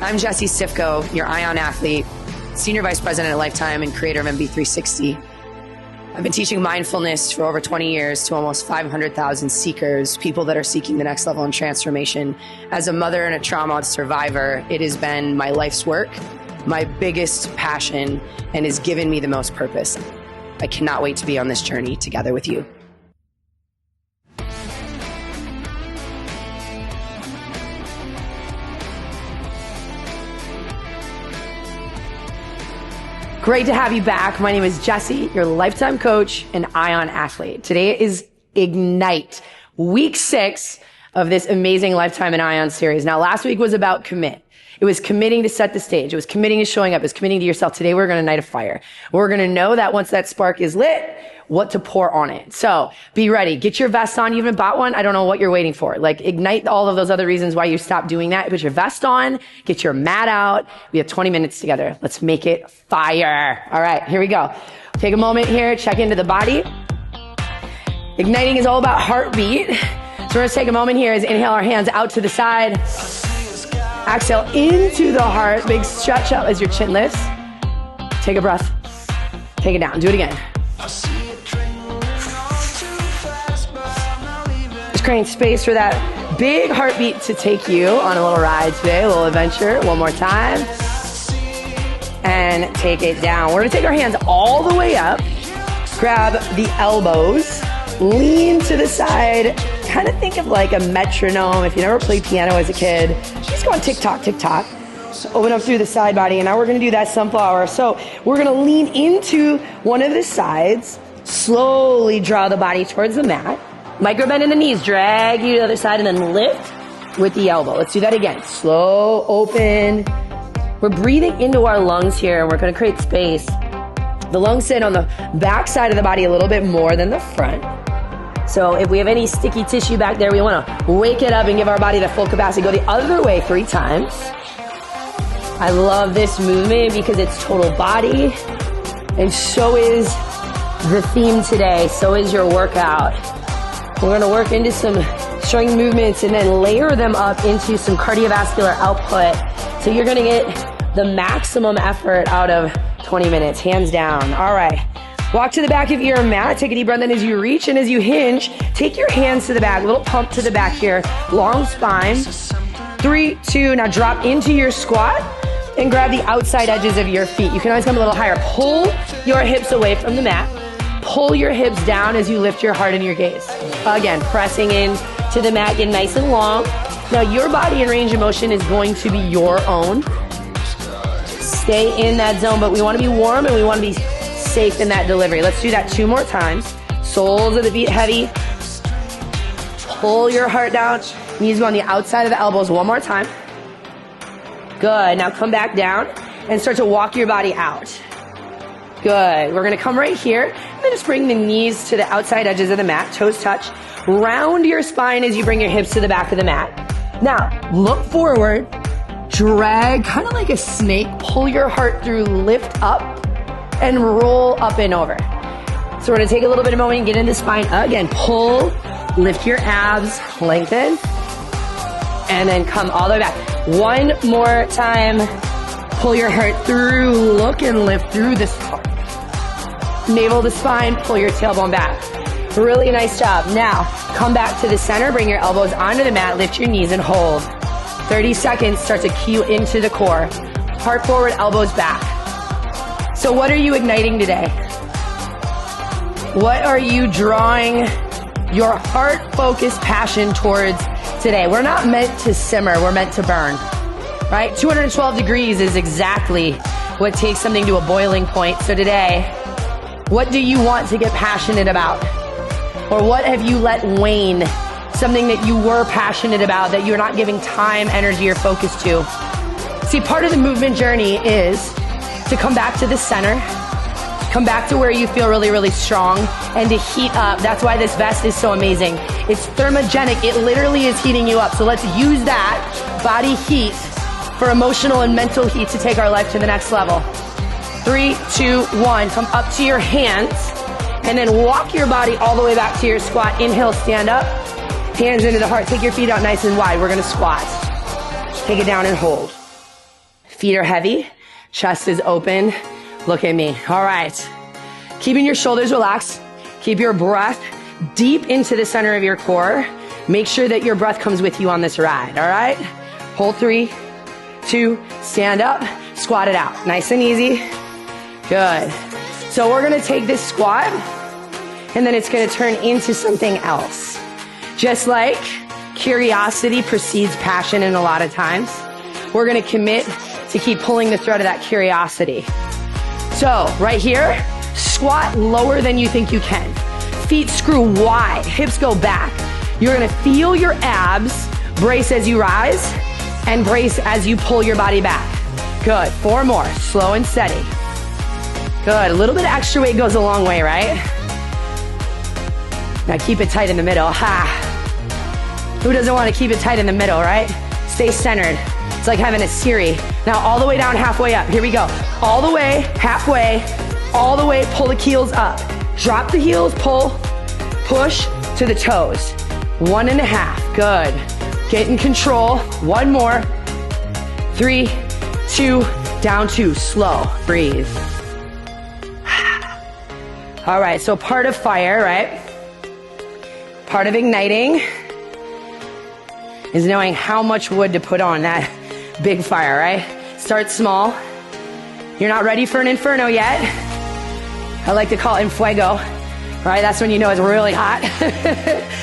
I'm Jessie Sifko, your Aion athlete, Senior Vice President at Lifetime and creator of MB360. I've been teaching mindfulness for over 20 years to almost 500,000 seekers, people that are seeking the next level in transformation. As a mother and a trauma survivor, it has been my life's work, my biggest passion, and has given me the most purpose. I cannot wait to be on this journey together with you. Great to have you back. My name is Jessie, your lifetime coach and Aion athlete. Today is Ignite, week 6 of this amazing Lifetime and Aion series. Now, last week was about commit. It was committing to set the stage. It was committing to showing up. It was committing to yourself. Today, we're going to ignite a fire. We're going to know that once that spark is lit, what to pour on it. So be ready. Get your vest on. You haven't bought one. I don't know what you're waiting for. Like, ignite all of those other reasons why you stopped doing that. Put your vest on. Get your mat out. We have 20 minutes together. Let's make it fire. All right, here we go. Take a moment here. Check into the body. Igniting is all about heartbeat. So we're going to take a moment here as inhale our hands out to the side. Exhale into the heart. Big stretch up as your chin lifts. Take a breath. Take it down. Do it again. Just creating space for that big heartbeat to take you on a little ride today, a little adventure. One more time. And take it down. We're going to take our hands all the way up. Grab the elbows. Lean to the side. Kind of think of like a metronome. If you never played piano as a kid, just go on tick-tock, tick-tock. Open up through the side body. And now we're going to do that sunflower. So we're going to lean into one of the sides. Slowly draw the body towards the mat. Micro bend in the knees. Drag you to the other side and then lift with the elbow. Let's do that again. Slow, open. We're breathing into our lungs here and we're going to create space. The lungs sit on the back side of the body a little bit more than the front. So if we have any sticky tissue back there, we want to wake it up and give our body the full capacity. Go the other way 3 times. I love this movement because it's total body. And so is the theme today. So is your workout. We're going to work into some strength movements and then layer them up into some cardiovascular output. So you're going to get the maximum effort out of 20 minutes, hands down. All right. Walk to the back of your mat. Take a deep breath in as you reach and as you hinge. Take your hands to the back. A little pump to the back here. Long spine. 3, 2. Now drop into your squat and grab the outside edges of your feet. You can always come a little higher. Pull your hips away from the mat. Pull your hips down as you lift your heart and your gaze. Again, pressing in to the mat. Get nice and long. Now your body and range of motion is going to be your own. Stay in that zone, but we want to be warm and we want to be safe in that delivery. Let's do that 2 more times. Soles of the feet heavy. Pull your heart down. Knees go on the outside of the elbows 1 more time. Good. Now come back down and start to walk your body out. Good. We're going to come right here and then just bring the knees to the outside edges of the mat. Toes touch. Round your spine as you bring your hips to the back of the mat. Now look forward. Drag, kind of like a snake. Pull your heart through. Lift up. And roll up and over. So we're going to take a little bit of moment and get into spine. Again, pull, lift your abs, lengthen, and then come all the way back. 1 more time. Pull your heart through, look and lift through this part. Navel to spine, pull your tailbone back. Really nice job. Now, come back to the center, bring your elbows onto the mat, lift your knees and hold. 30 seconds, start to cue into the core. Heart forward, elbows back. So what are you igniting today? What are you drawing your heart-focused passion towards today? We're not meant to simmer, we're meant to burn, right? 212 degrees is exactly what takes something to a boiling point. So today, what do you want to get passionate about? Or what have you let wane? Something that you were passionate about that you're not giving time, energy, or focus to. See, part of the movement journey is to come back to the center, come back to where you feel really, really strong, and to heat up. That's why this vest is so amazing. It's thermogenic. It literally is heating you up. So let's use that body heat for emotional and mental heat to take our life to the next level. 3, 2, 1. Come up to your hands, and then walk your body all the way back to your squat. Inhale, stand up. Hands into the heart. Take your feet out nice and wide. We're going to squat. Take it down and hold. Feet are heavy, chest is open. Look at me. All right. Keeping your shoulders relaxed. Keep your breath deep into the center of your core. Make sure that your breath comes with you on this ride, all right? Hold 3, 2, stand up, squat it out. Nice and easy. Good. So we're gonna take this squat, and then it's gonna turn into something else. Just like curiosity precedes passion in a lot of times, we're gonna commit to keep pulling the thread of that curiosity. So right here, squat lower than you think you can. Feet screw wide, hips go back. You're gonna feel your abs brace as you rise and brace as you pull your body back. Good, 4 more, slow and steady. Good, a little bit of extra weight goes a long way, right? Now keep it tight in the middle, ha. Who doesn't wanna keep it tight in the middle, right? Stay centered. It's like having a Siri. Now all the way down, halfway up. Here we go. All the way, halfway, all the way, pull the heels up. Drop the heels, pull, push to the toes. 1.5, good. Get in control, 1 more. 3, 2, down 2, slow, breathe. All right, so part of fire, right? Part of igniting is knowing how much wood to put on that big fire, right? Start small. You're not ready for an inferno yet. I like to call it infuego, right? That's when you know it's really hot.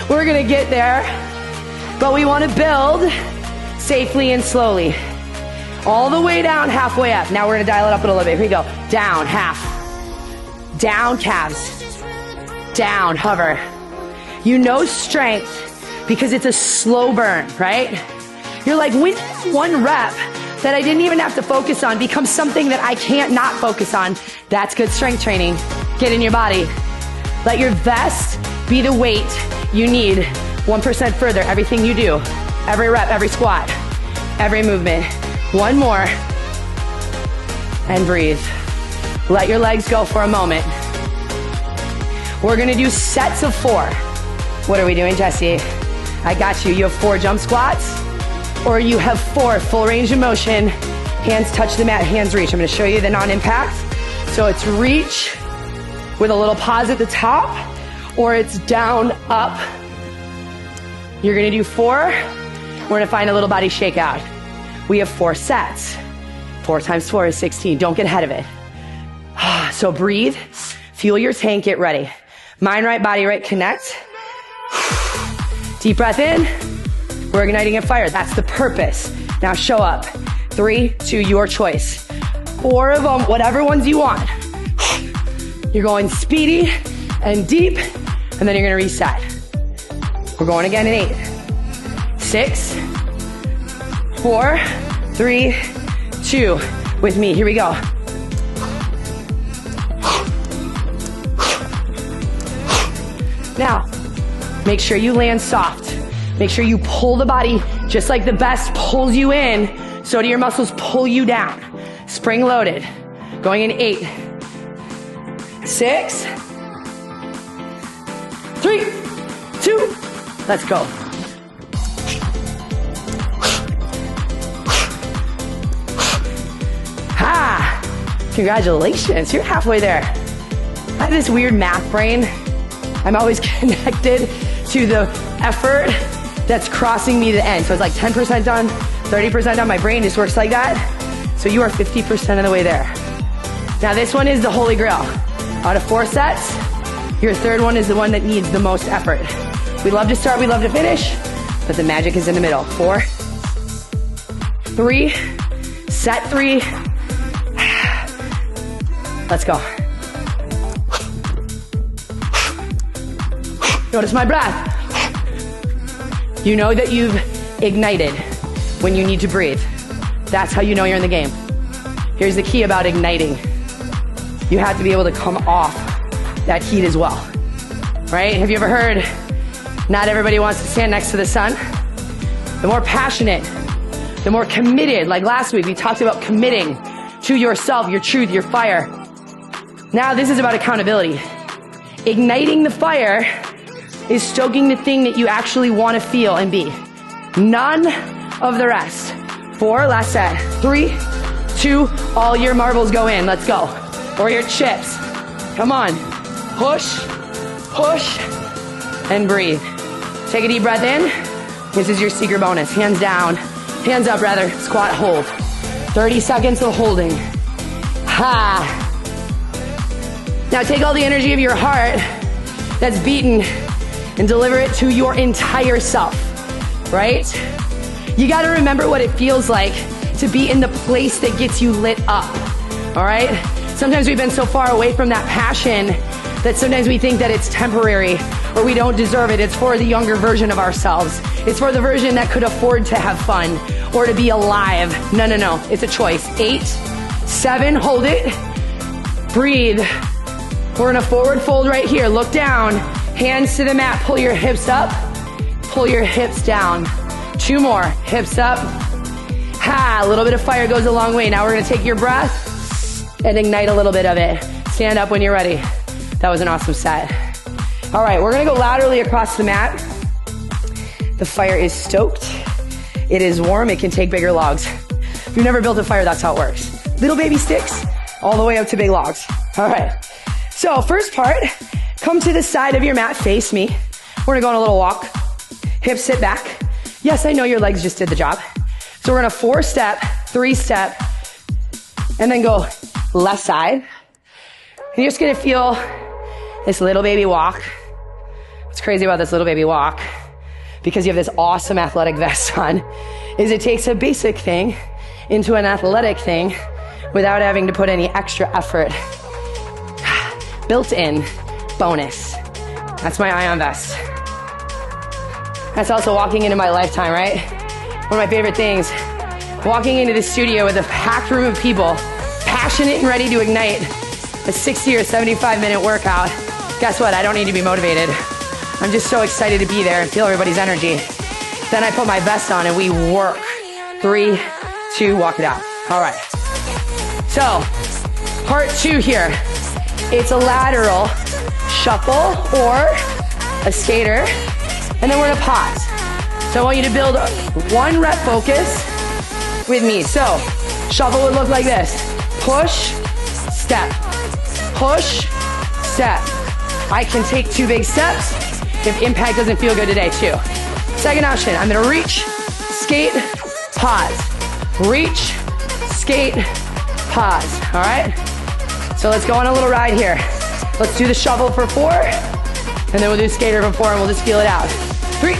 We're gonna get there, but we wanna build safely and slowly. All the way down, halfway up. Now we're gonna dial it up a little bit. Here we go. Down, half. Down, calves. Down, hover. You know strength because it's a slow burn, right? You're like, when one rep that I didn't even have to focus on becomes something that I can't not focus on, that's good strength training. Get in your body. Let your vest be the weight you need 1% further. Everything you do, every rep, every squat, every movement. 1 more, and breathe. Let your legs go for a moment. We're gonna do sets of 4. What are we doing, Jesse? I got you. You have 4 jump squats, or you have 4 full range of motion. Hands touch the mat, hands reach. I'm gonna show you the non-impact. So it's reach with a little pause at the top, or it's down, up. You're gonna do 4. We're gonna find a little body shakeout. We have 4 sets. 4 times 4 is 16. Don't get ahead of it. So breathe, fuel your tank, get ready. Mind right, body right, connect. Deep breath in. We're igniting a fire. That's the purpose. Now show up. 3, 2, your choice. 4 of them, whatever ones you want. You're going speedy and deep, and then you're gonna reset. We're going again in 8. 6, 4, 3, 2. With me, here we go. Now, make sure you land soft. Make sure you pull the body just like the best pulls you in, so do your muscles pull you down. Spring loaded. Going in 8, 6, 3, 2, let's go. Ha! Congratulations, you're halfway there. I have this weird math brain. I'm always connected to the effort that's crossing me to the end. So it's like 10% done, 30% done. My brain just works like that. So you are 50% of the way there. Now this one is the holy grail. Out of 4 sets, your third one is the one that needs the most effort. We love to start, we love to finish, but the magic is in the middle. 4, 3, set 3. Let's go. Notice my breath. You know that you've ignited when you need to breathe. That's how you know you're in the game. Here's the key about igniting. You have to be able to come off that heat as well, right? Have you ever heard, not everybody wants to stand next to the sun? The more passionate, the more committed, like last week, we talked about committing to yourself, your truth, your fire. Now this is about accountability. Igniting the fire is stoking the thing that you actually want to feel and be. None of the rest. 4, last set. 3, 2, all your marbles go in. Let's go. Or your chips. Come on. Push, push, and breathe. Take a deep breath in. This is your secret bonus. Hands down. Hands up, rather. Squat, hold. 30 seconds of holding. Ha. Now take all the energy of your heart that's beaten and deliver it to your entire self, right? You gotta remember what it feels like to be in the place that gets you lit up, all right? Sometimes we've been so far away from that passion that sometimes we think that it's temporary or we don't deserve it. It's for the younger version of ourselves. It's for the version that could afford to have fun or to be alive. No, no, no, it's a choice. 8, 7, hold it. Breathe. We're in a forward fold right here. Look down, hands to the mat, pull your hips up, pull your hips down. 2 more, hips up. Ha, a little bit of fire goes a long way. Now we're gonna take your breath and ignite a little bit of it. Stand up when you're ready. That was an awesome set. All right, we're gonna go laterally across the mat. The fire is stoked. It is warm, it can take bigger logs. If you've never built a fire, that's how it works. Little baby sticks, all the way up to big logs. All right, so first part, come to the side of your mat, face me. We're gonna go on a little walk. Hips sit back. Yes, I know your legs just did the job. So we're gonna 4-step, 3-step, and then go left side. And you're just gonna feel this little baby walk. What's crazy about this little baby walk, because you have this awesome athletic vest on, is it takes a basic thing into an athletic thing without having to put any extra effort. Built-in bonus. That's my Aion vest. That's also walking into my lifetime, right? One of my favorite things, walking into the studio with a packed room of people, passionate and ready to ignite a 60 or 75 minute workout. Guess what? I don't need to be motivated. I'm just so excited to be there and feel everybody's energy. Then I put my vest on and we work. 3, 2, walk it out. All right. So, part 2 here. It's a lateral shuffle or a skater, and then we're gonna pause. So I want you to build 1 rep focus with me. So, shuffle would look like this. Push, step. Push, step. I can take 2 big steps if impact doesn't feel good today too. Second option, I'm gonna reach, skate, pause. Reach, skate, pause, all right? So let's go on a little ride here. Let's do the shuffle for 4, and then we'll do skater for 4, and we'll just feel it out. 3,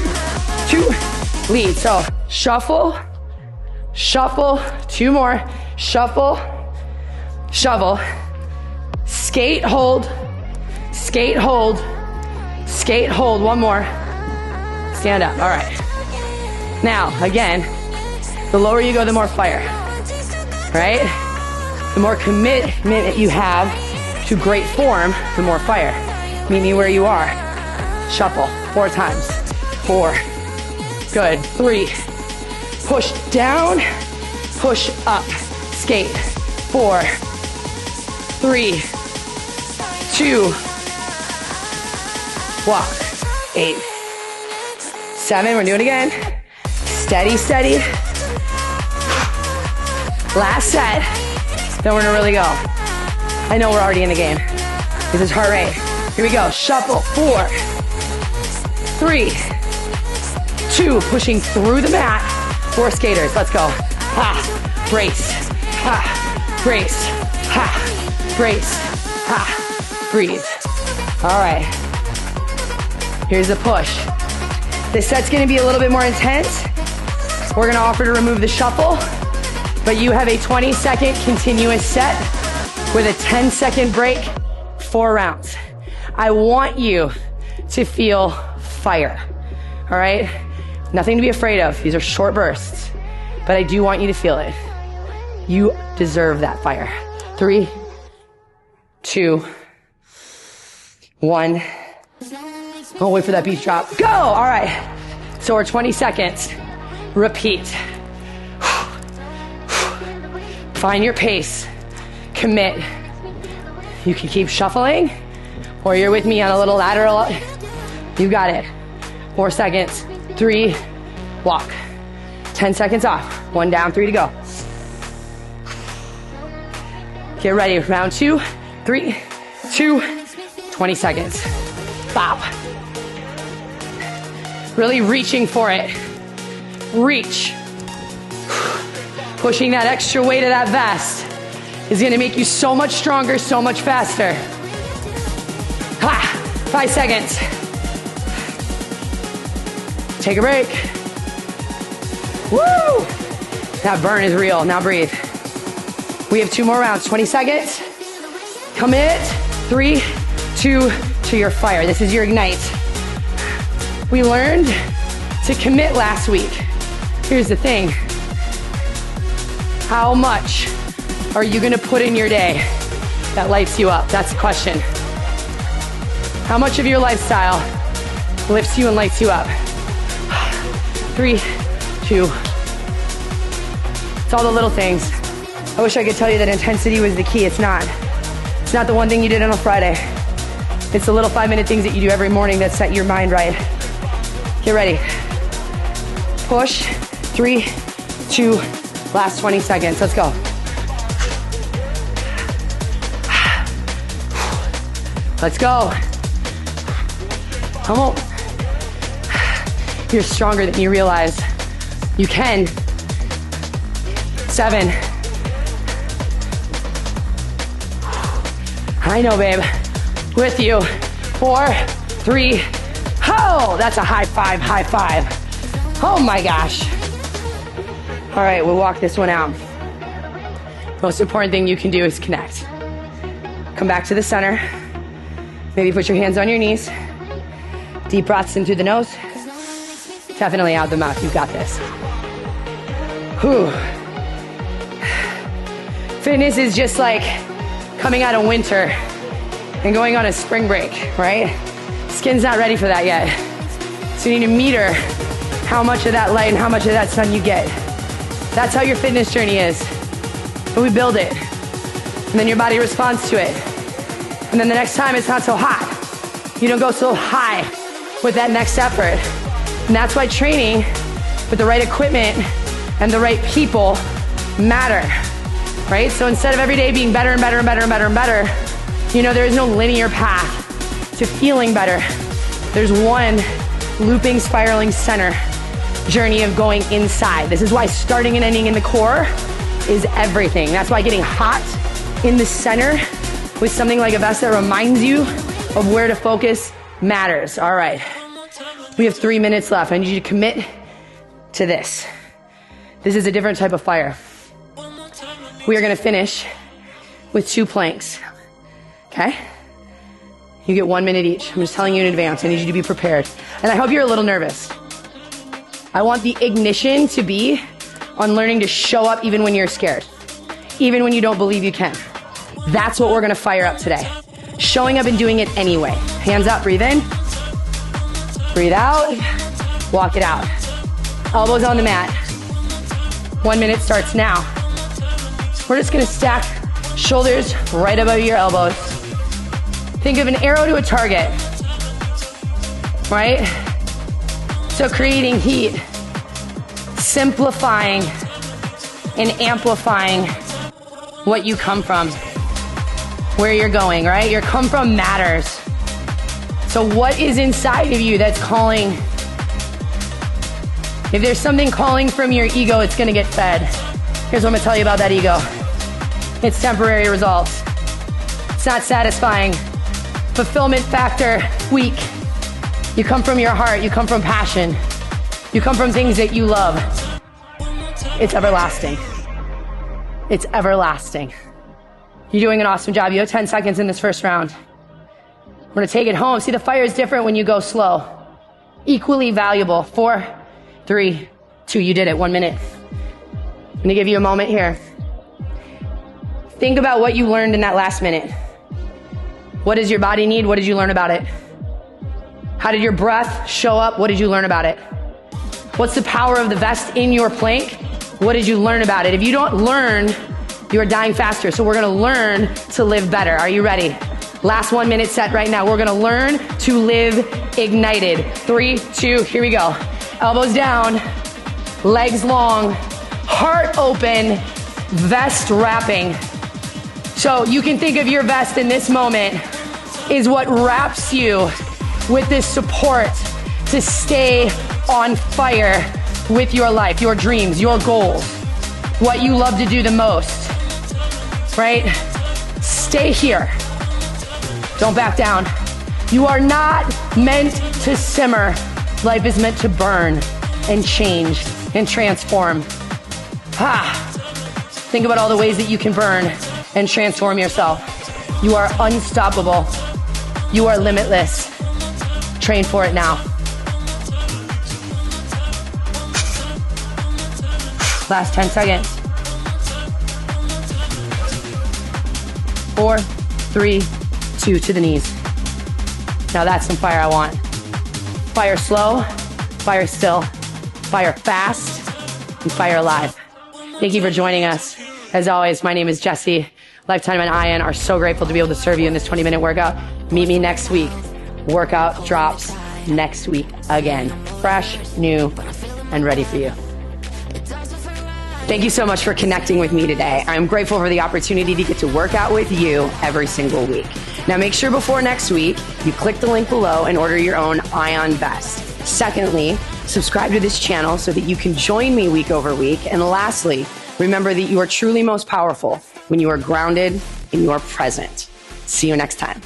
2, lead. So shuffle, shuffle, 2 more, shuffle, shovel, skate, hold, skate, hold, skate, hold, 1 more, stand up, all right. Now, again, the lower you go, the more fire, right? The more commitment that you have to great form, the more fire. Meet me where you are. Shuffle, 4 times, 4, good, 3, push down, push up, skate, 4, 3, 2, walk, 8, 7, we're doing it again. Steady, steady. Last set, then we're gonna really go. I know we're already in the game. This is heart rate. Here we go, shuffle, 4, 3, 2, pushing through the mat. 4 skaters, let's go. Ha, brace, ha, brace, ha, brace, ha, breathe. All right, here's the push. This set's gonna be a little bit more intense. We're gonna offer to remove the shuffle, but you have a 20-second continuous set with a 10-second break, 4 rounds. I want you to feel fire, all right? Nothing to be afraid of. These are short bursts, but I do want you to feel it. You deserve that fire. 3, 2, 1. Oh, wait for that beat drop. Go! All right. So we're 20 seconds. Repeat. Find your pace. Commit. You can keep shuffling, or you're with me on a little lateral. You got it. 4 seconds. 3, walk. 10 seconds off. 1 down, 3 to go. Get ready, round 2, 3, 2, 20 seconds. Bop. Really reaching for it. Reach. Pushing that extra weight of that vest is gonna make you so much stronger, so much faster. 5 seconds. Take a break. Woo! That burn is real. Now breathe. We have 2 more rounds, 20 seconds. Commit. 3, 2, to your fire. This is your ignite. We learned to commit last week. Here's the thing. How much are you gonna put in your day that lights you up? That's the question. How much of your lifestyle lifts you and lights you up? 3, 2. It's all the little things. I wish I could tell you that intensity was the key. It's not. It's not the one thing you did on a Friday. It's the little 5-minute things that you do every morning that set your mind right. Get ready. Push. 3, 2, last 20 seconds. Let's go. Let's go. Come on. You're stronger than you realize. You can. 7. I know, babe. With you. 4, 3. Oh, that's a high five, high five. Oh my gosh. All right, we'll walk this one out. Most important thing you can do is connect. Come back to the center. Maybe put your hands on your knees. Deep breaths in through the nose. Definitely out the mouth. You've got this. Whew. Fitness is just like coming out of winter and going on a spring break, right? Skin's not ready for that yet. So you need to meter how much of that light and how much of that sun you get. That's how your fitness journey is. But we build it. And then your body responds to it. And then the next time it's not so hot. You don't go so high with that next effort. And that's why training with the right equipment and the right people matter, right? So instead of every day being better and better and better and better and better, you know, there is no linear path to feeling better. There's one looping, spiraling center journey of going inside. This is why starting and ending in the core is everything. That's why getting hot in the center with something like a vest that reminds you of where to focus matters. All right. We have 3 minutes left. I need you to commit to this. This is a different type of fire. We are going to finish with 2 planks. Okay? You get 1 minute each. I'm just telling you in advance. I need you to be prepared. And I hope you're a little nervous. I want the ignition to be on learning to show up even when you're scared. Even when you don't believe you can. That's what we're going to fire up today. Showing up and doing it anyway. Hands up, breathe in. Breathe out. Walk it out. Elbows on the mat. 1 minute starts now. We're just going to stack shoulders right above your elbows. Think of an arrow to a target, right? So creating heat, simplifying and amplifying what you come from, where you're going, right? Your come from matters. So what is inside of you that's calling? If there's something calling from your ego, it's gonna get fed. Here's what I'm gonna tell you about that ego. It's temporary results. It's not satisfying. Fulfillment factor, weak. You come from your heart, you come from passion. You come from things that you love. It's everlasting. It's everlasting. You're doing an awesome job. You have 10 seconds in this first round. We're gonna take it home. See, the fire is different when you go slow. Equally valuable. 4, 3, 2, you did it. 1 minute. I'm gonna give you a moment here. Think about what you learned in that last minute. What does your body need? What did you learn about it? How did your breath show up? What did you learn about it? What's the power of the vest in your plank? What did you learn about it? If you don't learn, you are dying faster. So we're gonna learn to live better. Are you ready? Last 1 minute set right now. We're gonna learn to live ignited. 3, 2, here we go. Elbows down, legs long, heart open, vest wrapping. So you can think of your vest in this moment is what wraps you with this support to stay on fire with your life, your dreams, your goals, what you love to do the most, right? Stay here. Don't back down. You are not meant to simmer. Life is meant to burn and change and transform. Think about all the ways that you can burn and transform yourself. You are unstoppable. You are limitless. Train for it now. Last 10 seconds. 4, 3, 2, to the knees. Now that's some fire I want. Fire slow, fire still, fire fast, and fire alive. Thank you for joining us. As always, my name is Jessie. Lifetime and Aion are so grateful to be able to serve you in this 20-minute workout. Meet me next week. Workout drops next week again. Fresh, new, and ready for you. Thank you so much for connecting with me today. I'm grateful for the opportunity to get to work out with you every single week. Now make sure before next week, you click the link below and order your own Aion vest. Secondly, subscribe to this channel so that you can join me week over week. And lastly, remember that you are truly most powerful when you are grounded in your present. See you next time.